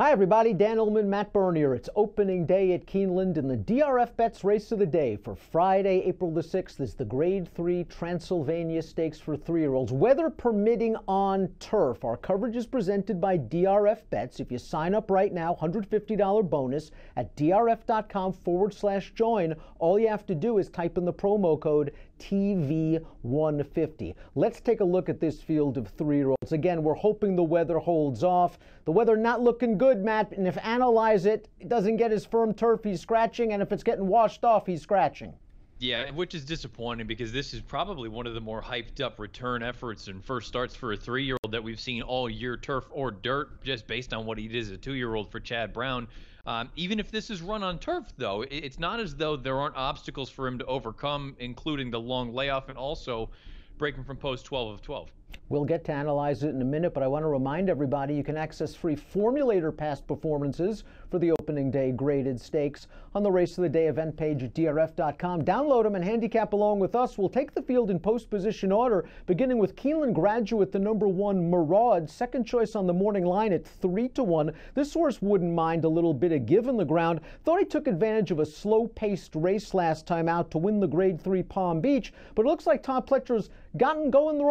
Hi everybody, Dan Illman, Matt Bernier. It's opening day at Keeneland in the DRF Bets Race of the Day for Friday, April the 6th is the Grade 3 Transylvania Stakes for 3-year-olds. Weather permitting on turf. Our coverage is presented by DRF Bets. If you sign up right now, $150 bonus at drf.com/join. All you have to do is type in the promo code TV150. Let's take a look at this field of 3-year-olds. Again, we're hoping the weather holds off. The weather not looking good, Matt, and if Analyze It doesn't get his firm turf, he's scratching, and if it's getting washed off, he's scratching. Yeah, which is disappointing because this is probably one of the more hyped up return efforts and first starts for a 3-year-old that we've seen all year, turf or dirt, just based on what he did as a 2-year-old for Chad Brown. Even if this is run on turf, though, it's not as though there aren't obstacles for him to overcome, including the long layoff and also breaking from post 12 of 12. We'll get to Analyze It in a minute, but I want to remind everybody you can access free formulator past performances for the opening day graded stakes on the Race of the Day event page at drf.com. Download them and handicap along with us. We'll take the field in post position order, beginning with Keeneland graduate, the number 1 Maraud, second choice on the morning line at 3-1. This horse wouldn't mind a little bit of give in the ground. Thought he took advantage of a slow-paced race last time out to win the Grade 3 Palm Beach, but it looks like Tom Pletcher's gotten going the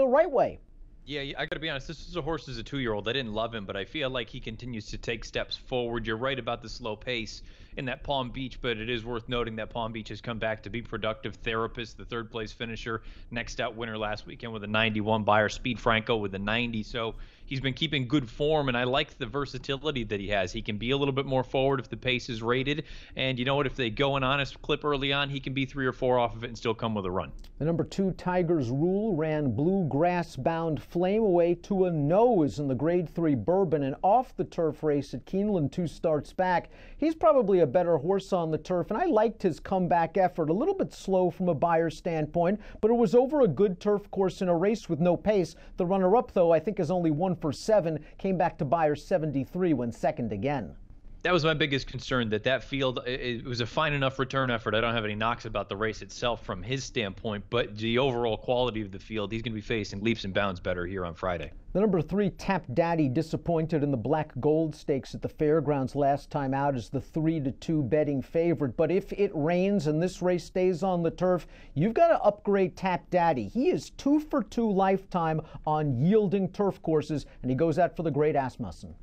right way. Yeah, I got to be honest, this is a horse as a 2-year-old. I didn't love him, but I feel like he continues to take steps forward. You're right about the slow pace in that Palm Beach, but it is worth noting that Palm Beach has come back to be productive. Therapist, the third-place finisher, next out winner last weekend with a 91 Buyer. Speed Franco with a 90. So he's been keeping good form, and I like the versatility that he has. He can be a little bit more forward if the pace is rated, and you know what? If they go an honest clip early on, he can be 3 or 4 off of it and still come with a run. The number 2 Tigers Rule ran bluegrass-bound Flame away to a nose in the Grade 3 Bourbon, and off the turf race at Keeneland 2 starts back. He's probably a better horse on the turf, and I liked his comeback effort. A little bit slow from a Buyer standpoint, but it was over a good turf course in a race with no pace. The runner-up, though, I think is only 1 for 7, came back to Buyer 73 when second again. That was my biggest concern, that field, it was a fine enough return effort. I don't have any knocks about the race itself from his standpoint, but the overall quality of the field, he's going to be facing leaps and bounds better here on Friday. The number 3 Tap Daddy disappointed in the Black Gold Stakes at the Fairgrounds last time out as the 3-2 betting favorite. But if it rains and this race stays on the turf, you've got to upgrade Tap Daddy. He is 2 for 2 lifetime on yielding turf courses, and he goes out for the great Asmussen.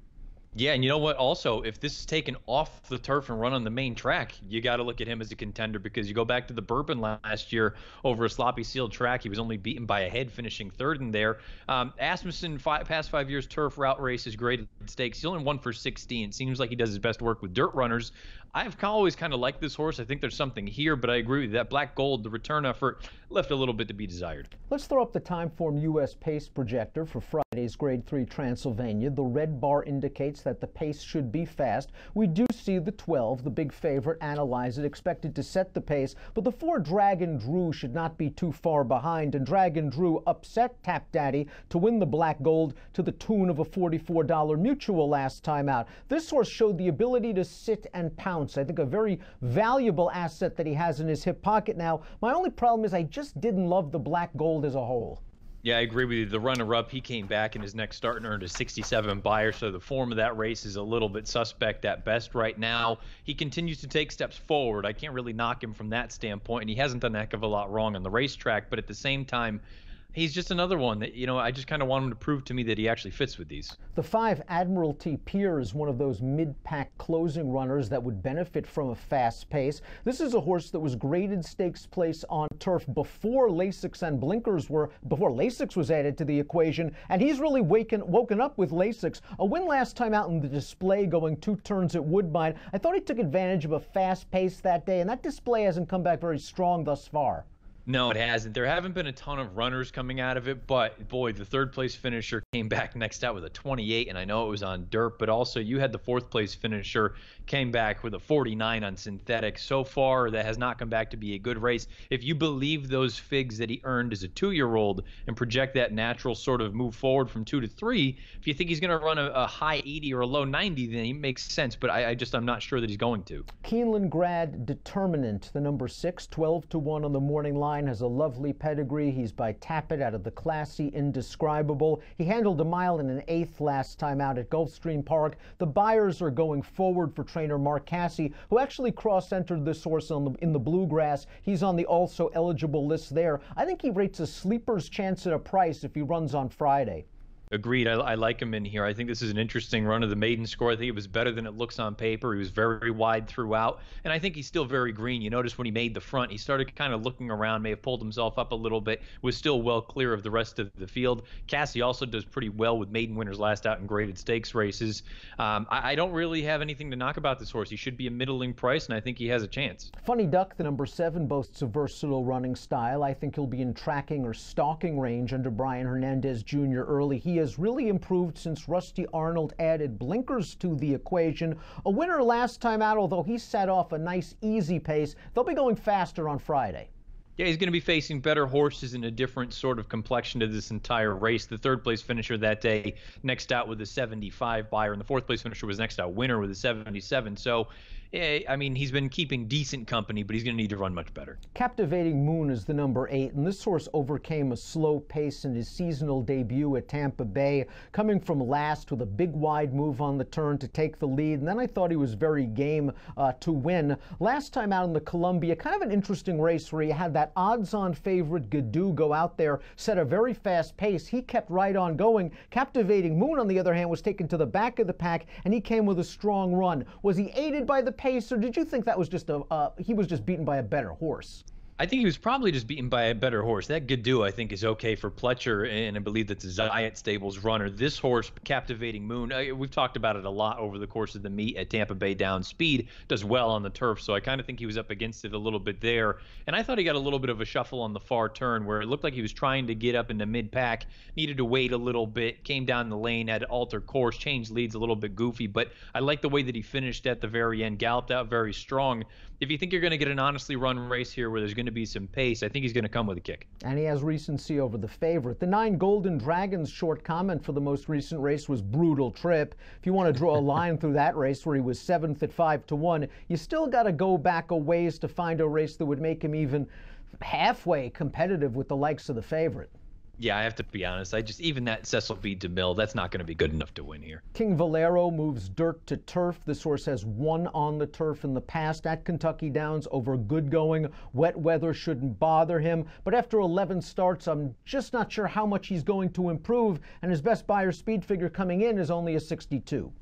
Yeah, and you know what? Also, if this is taken off the turf and run on the main track, you got to look at him as a contender because you go back to the Bourbon last year over a sloppy sealed track. He was only beaten by a head, finishing 3rd in there. Asmussen, past 5 years, turf route races, graded stakes. He's only 1 for 16. It seems like he does his best work with dirt runners. I've always kind of liked this horse. I think there's something here, but I agree with you. That Black Gold, the return effort, left a little bit to be desired. Let's throw up the Timeform U.S. pace projector for Friday's Grade 3 Transylvania. The red bar indicates that the pace should be fast. We do see the 12, the big favorite, Analyze It, expected to set the pace, but the 4 Dragon Drew should not be too far behind, and Dragon Drew upset Tap Daddy to win the Black Gold to the tune of a $44 mutual last time out. This horse showed the ability to sit and pounce. I think a very valuable asset that he has in his hip pocket now. My only problem is I just didn't love the Black Gold as a whole. Yeah, I agree with you. The runner-up, he came back in his next start and earned a 67 Buyer, so the form of that race is a little bit suspect at best right now. He continues to take steps forward. I can't really knock him from that standpoint, and he hasn't done a heck of a lot wrong on the racetrack, but at the same time, he's just another one that, I just kind of want him to prove to me that he actually fits with these. The 5 Admiralty Pier is one of those mid-pack closing runners that would benefit from a fast pace. This is a horse that was graded stakes place on turf before Lasix and blinkers before Lasix was added to the equation, and he's really woken up with Lasix. A win last time out in the display going 2 turns at Woodbine. I thought he took advantage of a fast pace that day, and that display hasn't come back very strong thus far. No, it hasn't. There haven't been a ton of runners coming out of it, but boy, the 3rd place finisher came back next out with a 28, and I know it was on dirt, but also you had the 4th place finisher came back with a 49 on synthetic. So far, that has not come back to be a good race. If you believe those figs that he earned as a 2-year-old and project that natural sort of move forward from 2 to 3, if you think he's going to run a high 80 or a low 90, then it makes sense, but I'm not sure that he's going to. Keeneland grad Determinant, the number 6, 12-1 on the morning line. line, has a lovely pedigree. He's by Tappet out of the classy Indescribable. He handled a mile and an eighth last time out at Gulfstream Park. The buyers are going forward for trainer Mark Casse, who actually cross-entered this horse in the Bluegrass. He's on the also eligible list there. I think he rates a sleeper's chance at a price if he runs on Friday. Agreed. I like him in here. I think this is an interesting run of the maiden score. I think it was better than it looks on paper. He was very wide throughout, and I think he's still very green. You notice when he made the front, he started kind of looking around, may have pulled himself up a little bit, was still well clear of the rest of the field. Casse also does pretty well with maiden winners last out in graded stakes races. I don't really have anything to knock about this horse. He should be a middling price, and I think he has a chance. Funny Duck, the number 7, boasts a versatile running style. I think he'll be in tracking or stalking range under Brian Hernandez Jr. early. He has really improved since Rusty Arnold added blinkers to the equation. A winner last time out, although he set off a nice easy pace. They'll be going faster on Friday. Yeah, he's going to be facing better horses in a different sort of complexion to this entire race. The third place finisher that day next out with a 75 buyer, and the fourth place finisher was next out winner with a 77. So I mean, he's been keeping decent company, but he's going to need to run much better. Captivating Moon is the number 8, and this horse overcame a slow pace in his seasonal debut at Tampa Bay, coming from last with a big wide move on the turn to take the lead, and then I thought he was very game to win. Last time out in the Columbia, kind of an interesting race where you had that odds-on favorite Gadoo go out there, set a very fast pace. He kept right on going. Captivating Moon, on the other hand, was taken to the back of the pack, and he came with a strong run. Was he aided by the pace, or did you think that was just he was just beaten by a better horse? I think he was probably just beaten by a better horse. That Gadoo, I think, is okay for Pletcher, and I believe that's Zayat Stable's runner. This horse, Captivating Moon, we've talked about it a lot over the course of the meet at Tampa Bay down speed, does well on the turf, so I kind of think he was up against it a little bit there. And I thought he got a little bit of a shuffle on the far turn where it looked like he was trying to get up into mid-pack, needed to wait a little bit, came down the lane, had to alter course, changed leads a little bit goofy, but I like the way that he finished at the very end, galloped out very strong. If you think you're going to get an honestly run race here where there's going to be some pace, I think he's going to come with a kick. And he has recency over the favorite. The 9 Golden Dragons short comment for the most recent race was brutal trip. If you want to draw a line through that race where he was 7th at 5-1, you still got to go back a ways to find a race that would make him even halfway competitive with the likes of the favorite. Yeah, I have to be honest. Even that Cecil B. DeMille, that's not going to be good enough to win here. King Valero moves dirt to turf. This horse has won on the turf in the past at Kentucky Downs over good going. Wet weather shouldn't bother him. But after 11 starts, I'm just not sure how much he's going to improve. And his best buyer speed figure coming in is only a 62.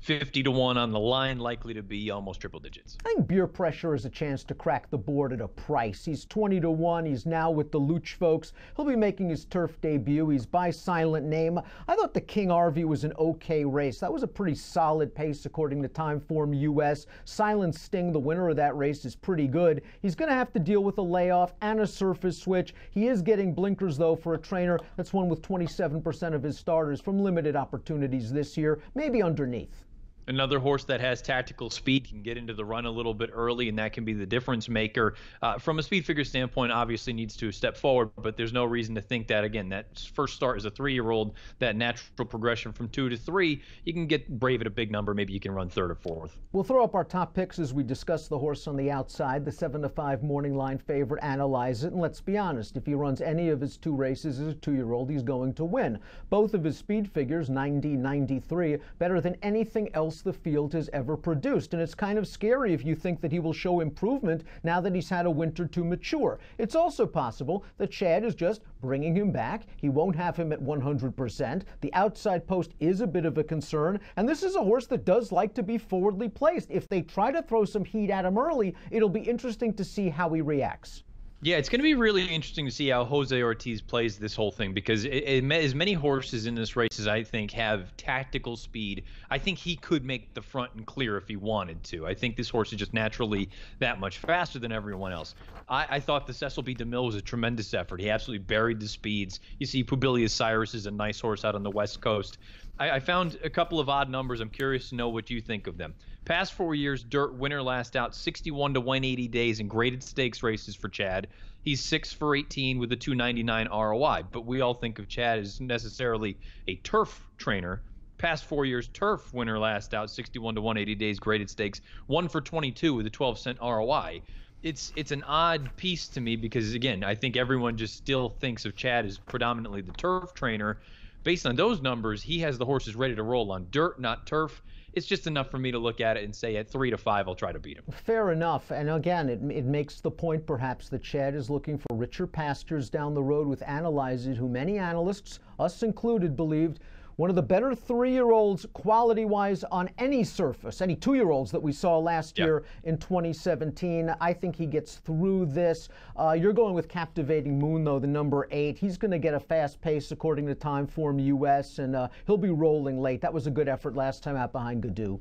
50-1 on the line, likely to be almost triple digits. I think Beer Pressure has a chance to crack the board at a price. He's 20-1. He's now with the Luch folks. He'll be making his turf debut. He's by Silent Name. I thought the King Arvey was an okay race. That was a pretty solid pace according to Timeform US. Silent Sting, the winner of that race, is pretty good. He's going to have to deal with a layoff and a surface switch. He is getting blinkers, though, for a trainer that's won with 27% of his starters from limited opportunities this year, maybe underneath. Another horse that has tactical speed, can get into the run a little bit early, and that can be the difference maker. From a speed figure standpoint, obviously needs to step forward, but there's no reason to think that, again, that first start as a 3-year-old, that natural progression from 2 to 3, you can get brave at a big number. Maybe you can run 3rd or 4th. We'll throw up our top picks as we discuss the horse on the outside. The 7-5 morning line favorite, Analyze It. And let's be honest, if he runs any of his 2 races as a 2-year-old, he's going to win. Both of his speed figures, 90, 93, better than anything else the field has ever produced. And it's kind of scary if you think that he will show improvement now that he's had a winter to mature. It's also possible that Chad is just bringing him back. He won't have him at 100%. The outside post is a bit of a concern, and this is a horse that does like to be forwardly placed. If they try to throw some heat at him early, it'll be interesting to see how he reacts. Yeah, it's going to be really interesting to see how Jose Ortiz plays this whole thing, because as many horses in this race as I think have tactical speed, I think he could make the front and clear if he wanted to. I think this horse is just naturally that much faster than everyone else. I thought the Cecil B. DeMille was a tremendous effort. He absolutely buried the speeds. You see Publius Cyrus is a nice horse out on the West Coast. I found a couple of odd numbers. I'm curious to know what you think of them. Past 4 years, dirt winner last out 61 to 180 days in graded stakes races for Chad. He's 6 for 18 with a 299 ROI, but we all think of Chad as necessarily a turf trainer. Past 4 years, turf winner last out 61 to 180 days graded stakes, 1 for 22 with a 12-cent ROI. It's an odd piece to me because, again, I think everyone just still thinks of Chad as predominantly the turf trainer. Based on those numbers, he has the horses ready to roll on dirt, not turf. It's just enough for me to look at it and say at 3 to 5, I'll try to beat him. Fair enough. And again, it makes the point perhaps that Chad is looking for richer pastures down the road with Analyze It, who many analysts, us included, believed one of the better 3-year-olds quality-wise on any surface, any 2-year-olds that we saw last year in 2017. I think he gets through this. You're going with Captivating Moon, though, the number 8. He's going to get a fast pace according to Timeform US, and he'll be rolling late. That was a good effort last time out behind Gadoo.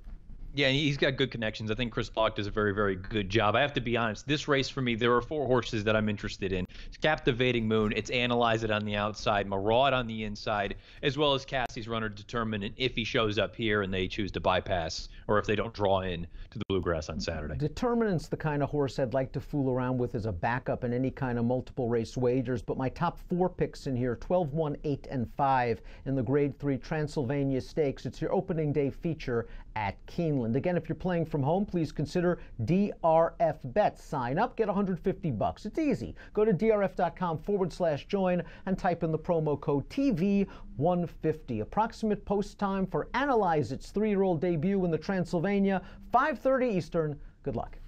Yeah, he's got good connections. I think Chris Block does a very, very good job. I have to be honest, this race for me, there are 4 horses that I'm interested in. It's Captivating Moon, it's Analyze It on the outside, Maraud on the inside, as well as Cassie's Runner Determinant if he shows up here and they choose to bypass, or if they don't draw in to the Bluegrass on Saturday. Determinant's the kind of horse I'd like to fool around with as a backup in any kind of multiple race wagers, but my top 4 picks in here, 12, 1, 8, and 5 in the Grade 3 Transylvania Stakes. It's your opening day feature at Keeneland. Again, if you're playing from home, please consider DRF Bets. Sign up, get $150. It's easy. Go to drf.com/join and type in the promo code TV150. Approximate post time for Analyze It's 3-year-old debut in the Transylvania, 5:30 Eastern. Good luck.